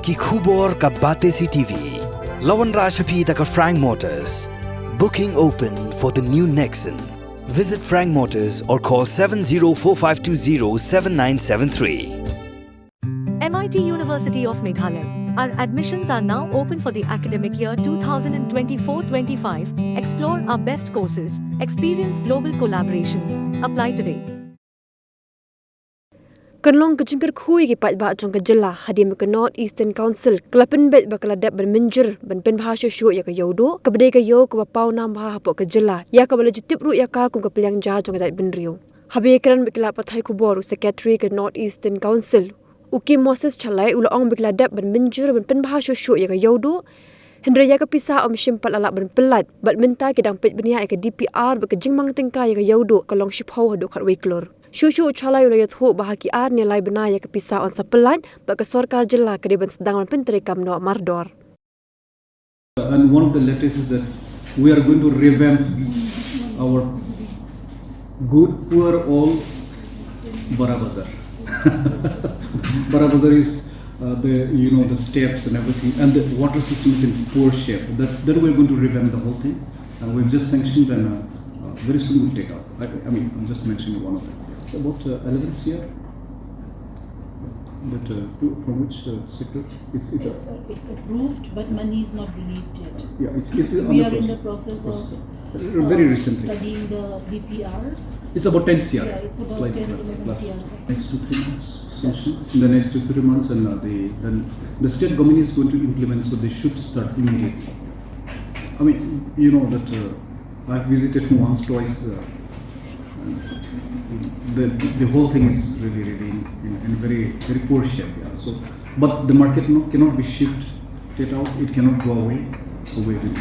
ki khubor ka bate si TV. Lawan Rashaphi taka Frank Motors. Booking open for the new Nexon. Visit Frank Motors or call 7045207973. MIT University of Meghalaya. Our admissions are now open for the academic year 2024-25. Explore our best courses. Experience global collaborations. Apply today. Kanlong kecingkar kui ki Pynbha chong ka jilla hadim ka North Eastern Council klapen bet bakaladap ban minjir ban Pynbha Shuh ya ka Ïewduh ka bade ka yo ka pau nam ha hapo ka jilla ya ka bala jutip ru ya ka kum ka pelyang ja chong ka bin riu habe kran bikla pathai ku boru secretary ka North Eastern Council uki Moses chalai ula ong bikaladap ban minjir ban Pynbha Shuh ya ka Ïewduh Hendra ya ka pisa om shimpal ala ban pelat bat minta ki dang pet benia ka DPR ba ka jingmang tingka ya ka Ïewduh ka long shipho Haduh khat Klur Shuh chalai ula yathu bahaki ar nilai benaya ka pisa on sapelat ba ka sarkar jilla ka deban sedang penterekam no mardor. And one of the letters is that we are going to revamp our good, poor, all Bara Bazaar. Bara Bazaar is the steps and everything, and the water system is in poor shape. That we are going to revamp the whole thing, and we've just sanctioned and very soon we'll take out. I'm just mentioning one of them. It's about 11 CR. That from which sector? It's approved, but money is not released yet. Yeah, it's we are in the process of very recently studying the BPRs. It's about 10 CR. Yeah, it's about 10-11 CRs. Next 2-3 months, sanction. In the next 2-3 months, and then the state government is going to implement, so they should start immediately. I mean, you know that I've visited once, twice. The whole thing is really in very poor shape. Yeah. So, but the market cannot be shifted out. It cannot go away. So we will.